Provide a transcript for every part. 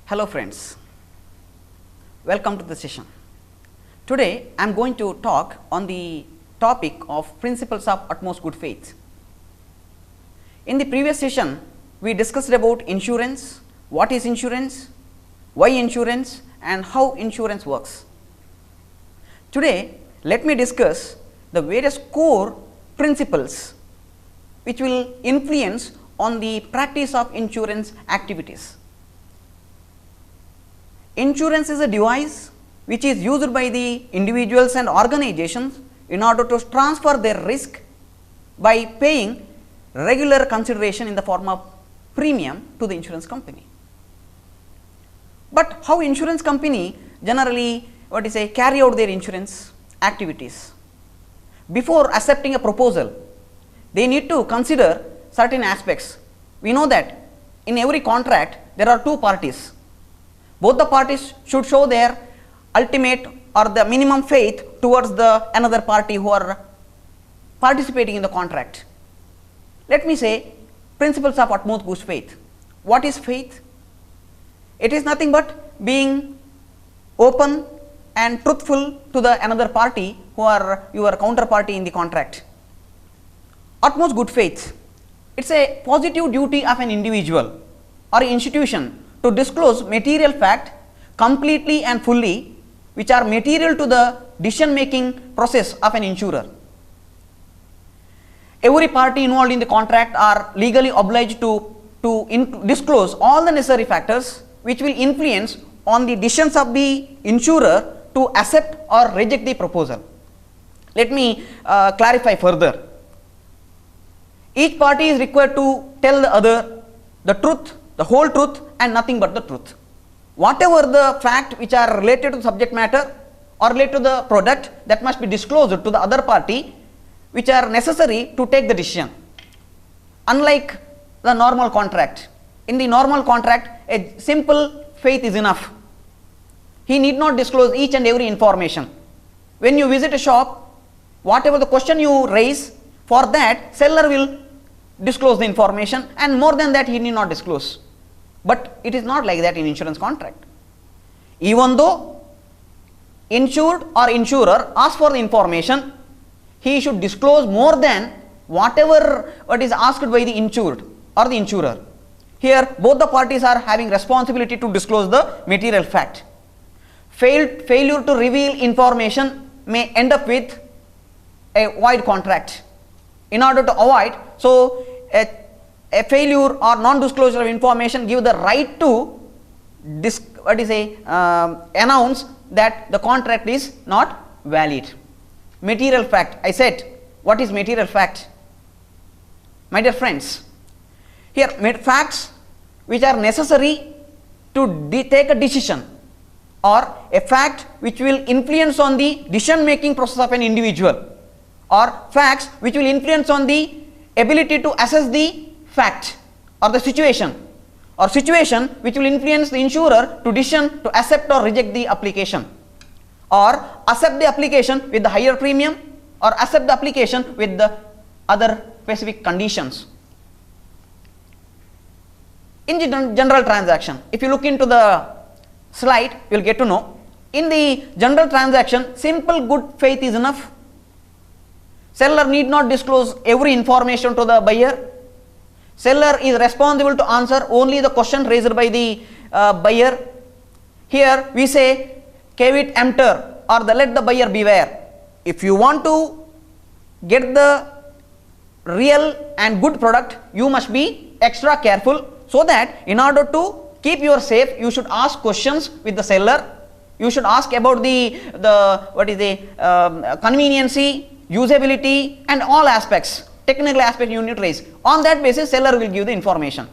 Hello friends, welcome to the session. Today I am going to talk on the topic of principles of utmost good faith. In the previous session we discussed about insurance, what is insurance, why insurance and how insurance works. Today let me discuss the various core principles which will influence on the practice of insurance activities. Insurance is a device which is used by the individuals and organizations in order to transfer their risk by paying regular consideration in the form of premium to the insurance company. But how insurance company generally carry out their insurance activities? Before accepting a proposal, they need to consider certain aspects. We know that in every contract there are two parties. Both the parties should show their ultimate or the minimum faith towards the another party who are participating in the contract. Let me say principles of utmost good faith. What is faith? It is nothing but being open and truthful to the another party who are your counterparty in the contract. Utmost good faith, it is a positive duty of an individual or institution to disclose material fact completely and fully which are material to the decision making process of an insurer. Every party involved in the contract are legally obliged to disclose all the necessary factors which will influence on the decisions of the insurer to accept or reject the proposal. Let me clarify further. Each party is required to tell the other the truth, the whole truth and nothing but the truth. Whatever the fact which are related to the subject matter or related to the product, that must be disclosed to the other party which are necessary to take the decision. Unlike the normal contract, in the normal contract a simple faith is enough. He need not disclose each and every information. When you visit a shop, whatever the question you raise, for that seller will disclose the information and more than that he need not disclose. But it is not like that in insurance contract. Even though insured or insurer asks for the information, he should disclose more than whatever what is asked by the insured or the insurer. Here both the parties are having responsibility to disclose the material fact. Failure to reveal information may end up with a void contract. In order to avoid, so a failure or non-disclosure of information give the right to announce that the contract is not valid. Material fact, I said, what is material fact? My dear friends, here facts which are necessary to take a decision or a fact which will influence on the decision making process of an individual or facts which will influence on the ability to assess the fact or the situation or situation which will influence the insurer to decision to accept or reject the application or accept the application with the higher premium or accept the application with the other specific conditions. In the general transaction, if you look into the slide, you will get to know in the general transaction simple good faith is enough. Seller need not disclose every information to the buyer. Seller is responsible to answer only the question raised by the buyer. Here we say caveat emptor or the let the buyer beware. If you want to get the real and good product, you must be extra careful, so that in order to keep your safe, you should ask questions with the seller. You should ask about the conveniency, usability and all aspects, technical aspects you need to raise. On that basis seller will give the information.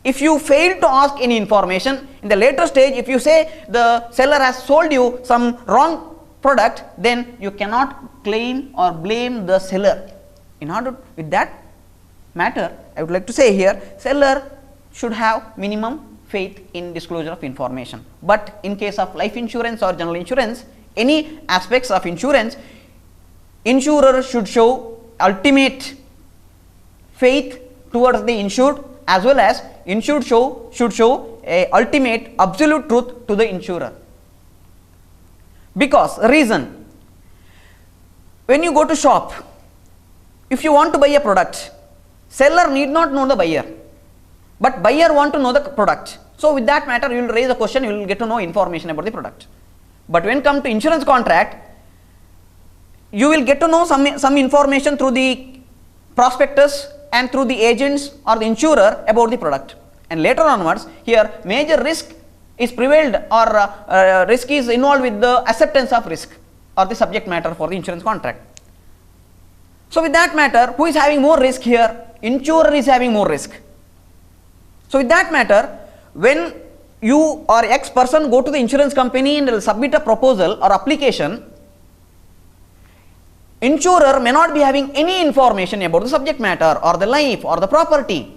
If you fail to ask any information in the later stage, if you say the seller has sold you some wrong product, then you cannot claim or blame the seller. In order with that matter, I would like to say here seller should have minimum faith in disclosure of information. But in case of life insurance or general insurance, any aspects of insurance, insurer should show ultimate faith towards the insured as well as insured should show a ultimate absolute truth to the insurer. Because reason, when you go to shop, if you want to buy a product, seller need not know the buyer, but buyer want to know the product. So with that matter, you will raise a question, you will get to know information about the product. But when come to insurance contract, you will get to know some information through the prospectus and through the agents or the insurer about the product. And later onwards, here major risk is prevailed, or risk is involved with the acceptance of risk or the subject matter for the insurance contract. So with that matter, who is having more risk here? Insurer is having more risk. So with that matter, when you or X person go to the insurance company and will submit a proposal or application, insurer may not be having any information about the subject matter or the life or the property.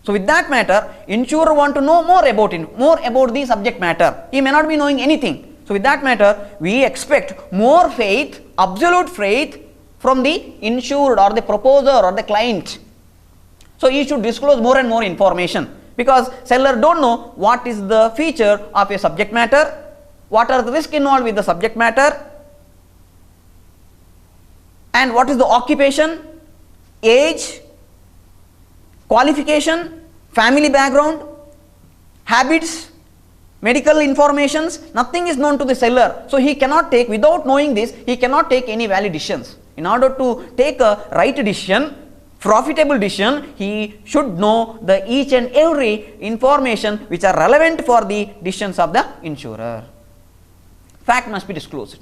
So with that matter, insurer want to know more about the subject matter. He may not be knowing anything. So with that matter, we expect more faith, absolute faith from the insured or the proposer or the client. So he should disclose more and more information, because seller don't know what is the feature of a subject matter, what are the risks involved with the subject matter, and what is the occupation, age, qualification, family background, habits, medical informations. Nothing is known to the seller. So he cannot take, without knowing this, he cannot take any valid decisions. In order to take a right decision, profitable decision, he should know the each and every information which are relevant for the decisions of the insurer. Fact must be disclosed.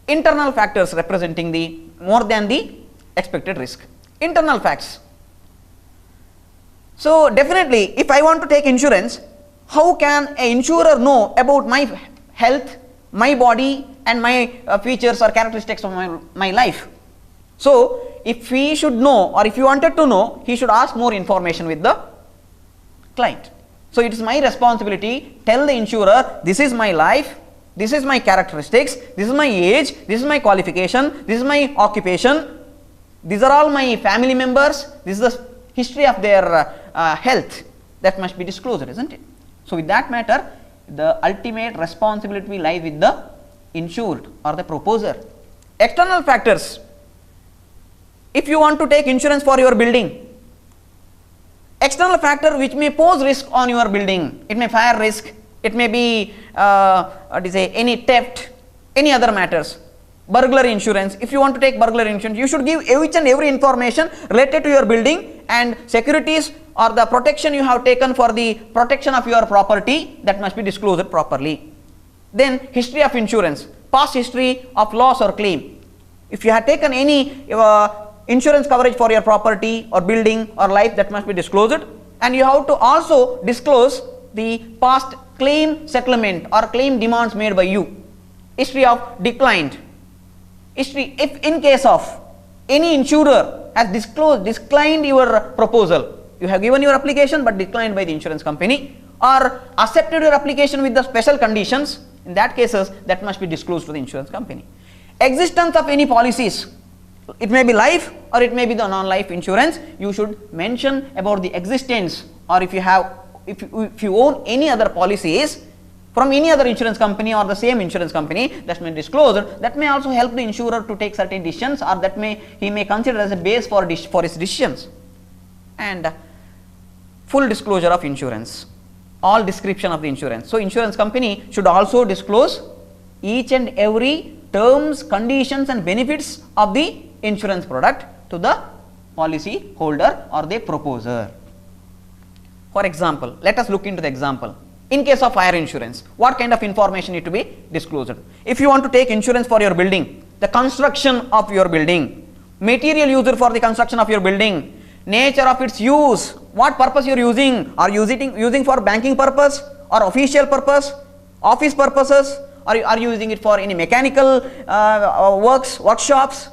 Internal factors representing the more than the expected risk. Internal facts. So definitely, if I want to take insurance, how can an insurer know about my health, my body, and my features or characteristics of my life? So if he should know, or if he wanted to know, he should ask more information with the client. So it is my responsibility, tell the insurer, this is my life, this is my characteristics, this is my age, this is my qualification, this is my occupation, these are all my family members, this is the history of their health. That must be disclosed, isn't it? So with that matter, the ultimate responsibility lies with the insured or the proposer. External factors. If you want to take insurance for your building, external factor which may pose risk on your building, it may fire risk, it may be any theft, any other matters. Burglary insurance, if you want to take burglary insurance, you should give each and every information related to your building and securities or the protection you have taken for the protection of your property, that must be disclosed properly. Then history of insurance, past history of loss or claim. If you have taken any insurance coverage for your property or building or life, that must be disclosed, and you have to also disclose the past claim settlement or claim demands made by you. History of declined. History, if in case of any insurer has declined your proposal, you have given your application but declined by the insurance company, or accepted your application with the special conditions, in that cases that must be disclosed to the insurance company. Existence of any policies, it may be life or it may be the non-life insurance, you should mention about the existence, or if you own any other policies from any other insurance company or the same insurance company, that may be disclosed. That may also help the insurer to take certain decisions, or that he may consider as a base for his decisions. And full disclosure of insurance, all description of the insurance. So insurance company should also disclose each and every terms, conditions and benefits of the insurance product to the policy holder or the proposer. For example, let us look into the example. In case of fire insurance, what kind of information need to be disclosed? If you want to take insurance for your building, the construction of your building, material used for the construction of your building, nature of its use, what purpose you are using, are you using for banking purpose or official purpose, office purposes, or are you using it for any mechanical workshops,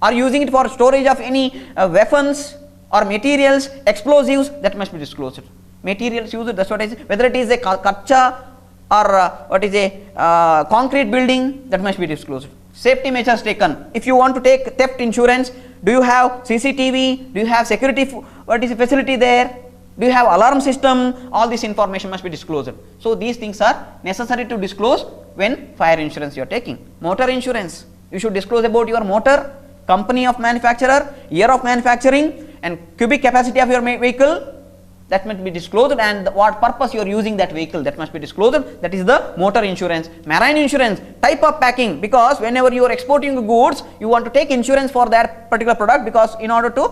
are you using it for storage of any weapons or materials, explosives, that must be disclosed. Materials used, that's what I say, whether it is a kacha or what is a concrete building, that must be disclosed. Safety measures taken. If you want to take theft insurance, do you have CCTV, do you have security, what is the facility there, Do you have alarm system? All this information must be disclosed. So these things are necessary to disclose when fire insurance you are taking. Motor insurance, you should disclose about your motor, company of manufacturer, year of manufacturing, and cubic capacity of your vehicle. That must be disclosed, and what purpose you are using that vehicle, that must be disclosed. That is the motor insurance. Marine insurance, type of packing, because whenever you are exporting goods, you want to take insurance for that particular product, because in order to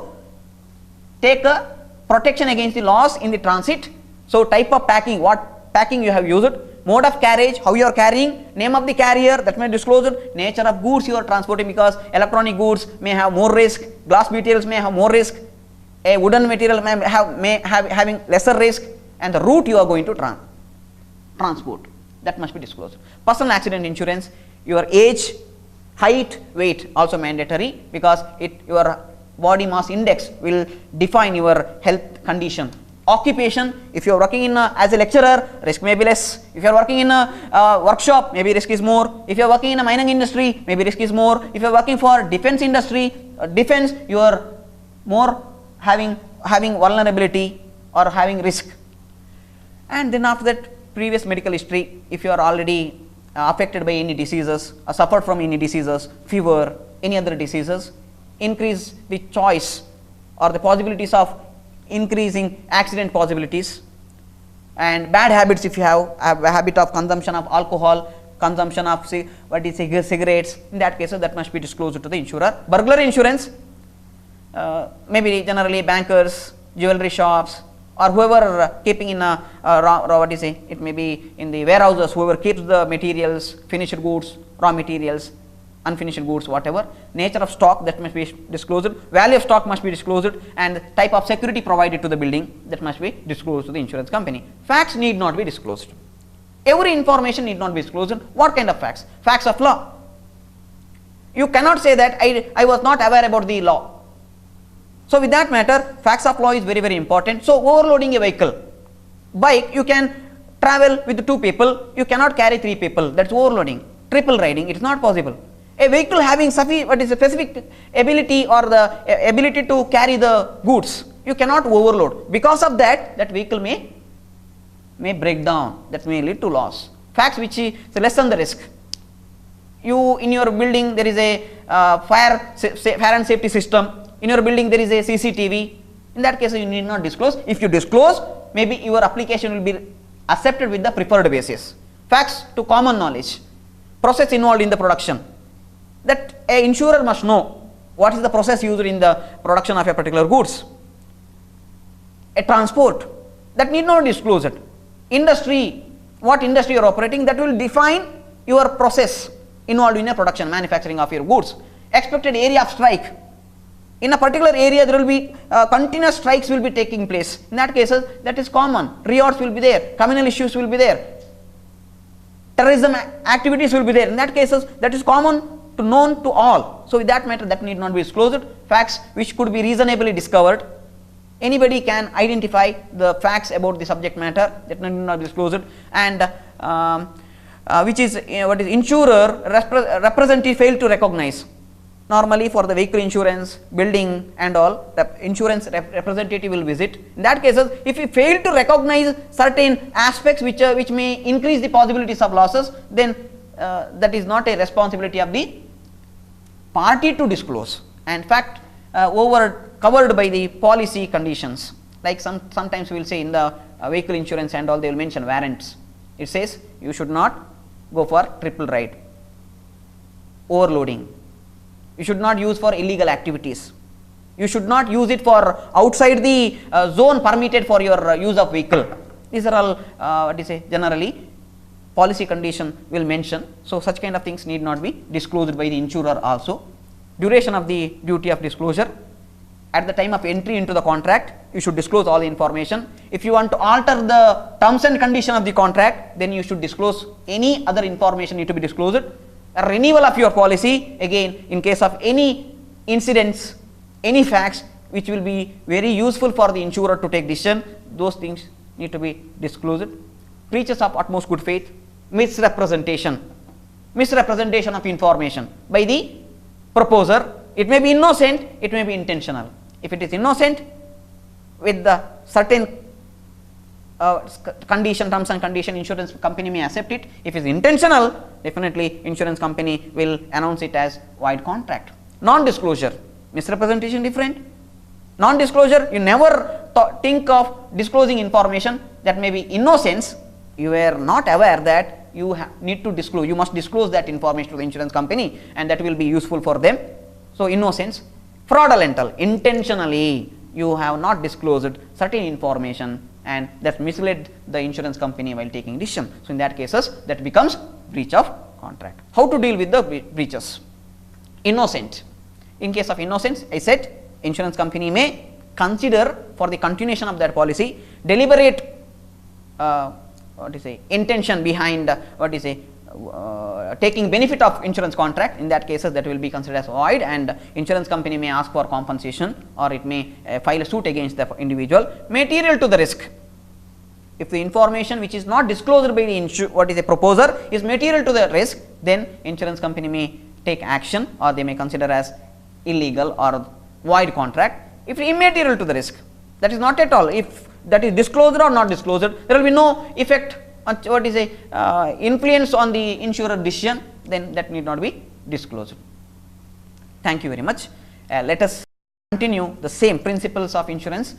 take a protection against the loss in the transit. So type of packing, what packing you have used, mode of carriage, how you are carrying, name of the carrier, that may be disclosed, nature of goods you are transporting, because electronic goods may have more risk, glass materials may have more risk, a wooden material may have having lesser risk, and the route you are going to transport, that must be disclosed. Personal accident insurance, your age, height, weight also mandatory, because your body mass index will define your health condition. Occupation, if you are working in as a lecturer, risk may be less. If you are working in a workshop, maybe risk is more. If you are working in a mining industry, maybe risk is more. If you are working for defense industry, defense, you are more having vulnerability or having risk. And then after that, previous medical history, if you are already affected by any diseases or suffered from any diseases, fever, any other diseases, increase the choice or the possibilities of increasing accident possibilities. And bad habits, if you have a habit of consumption of alcohol, consumption of cigarettes, in that case that must be disclosed to the insurer. Burglary insurance, maybe generally bankers, jewelry shops, or whoever keeping in it may be in the warehouses, whoever keeps the materials, finished goods, raw materials, unfinished goods, whatever. Nature of stock, that must be disclosed. Value of stock must be disclosed, and type of security provided to the building, that must be disclosed to the insurance company. Facts need not be disclosed. Every information need not be disclosed. What kind of facts? Facts of law. You cannot say that I was not aware about the law. So with that matter, facts of law is very, very important. So overloading a vehicle, bike, you can travel with 2 people, you cannot carry 3 people, that's overloading. Triple riding, it is not possible. A vehicle having specific ability or the ability to carry the goods, you cannot overload. Because of that, that vehicle may break down, that may lead to loss. Facts which is lessen the risk. You in your building there is a fire and safety system. In your building there is a CCTV. In that case you need not disclose. If you disclose, maybe your application will be accepted with the preferred basis. Facts to common knowledge. Process involved in the production. That a insurer must know what is the process used in the production of a particular goods. A transport, that need not disclose it. Industry, what industry you are operating, that will define your process involved in a production, manufacturing of your goods. Expected area of strike. In a particular area there will be continuous strikes will be taking place. In that cases, that is common. Riots will be there, communal issues will be there, terrorism activities will be there. In that cases, that is common to known to all. So with that matter, that need not be disclosed. Facts which could be reasonably discovered. Anybody can identify the facts about the subject matter, that need not be disclosed. And which is what is insurer representative failed to recognize. Normally for the vehicle insurance, building and all, the insurance representative will visit. In that cases, if we fail to recognize certain aspects which may increase the possibilities of losses, then that is not a responsibility of the party to disclose. And in fact, covered by the policy conditions. Like sometimes we will say in the vehicle insurance and all, they will mention warrants. It says you should not go for triple ride, overloading. You should not use for illegal activities. You should not use it for outside the zone permitted for your use of vehicle. These are all generally policy condition will mention. So such kind of things need not be disclosed by the insurer also. Duration of the duty of disclosure. At the time of entry into the contract, you should disclose all the information. If you want to alter the terms and condition of the contract, then you should disclose any other information need to be disclosed. A renewal of your policy, again in case of any incidents, any facts which will be very useful for the insurer to take decision, those things need to be disclosed. Breaches of utmost good faith, misrepresentation of information by the proposer. It may be innocent, it may be intentional. If it is innocent, with the certain condition, terms and condition, insurance company may accept it. If it's intentional, definitely insurance company will announce it as void contract. Non-disclosure, misrepresentation different. Non-disclosure, you never think of disclosing information that may be innocence. You were not aware that you need to disclose, you must disclose that information to the insurance company, and that will be useful for them. So, innocence. Fraudulental, intentionally you have not disclosed certain information and that misled the insurance company while taking decision. So, in that cases that becomes breach of contract. How to deal with the breaches? Innocent. In case of innocence, I said insurance company may consider for the continuation of that policy deliberate intention behind taking benefit of insurance contract. In that cases that will be considered as void, and insurance company may ask for compensation or it may file a suit against the individual. Material to the risk. If the information which is not disclosed by the proposer is material to the risk, then insurance company may take action or they may consider as illegal or void contract. If immaterial to the risk, that is not at all. If that is disclosed or not disclosed, there will be no effect on influence on the insurer decision, then that need not be disclosed. Thank you very much. Let us continue the same principles of insurance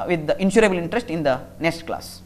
with the insurable interest in the next class.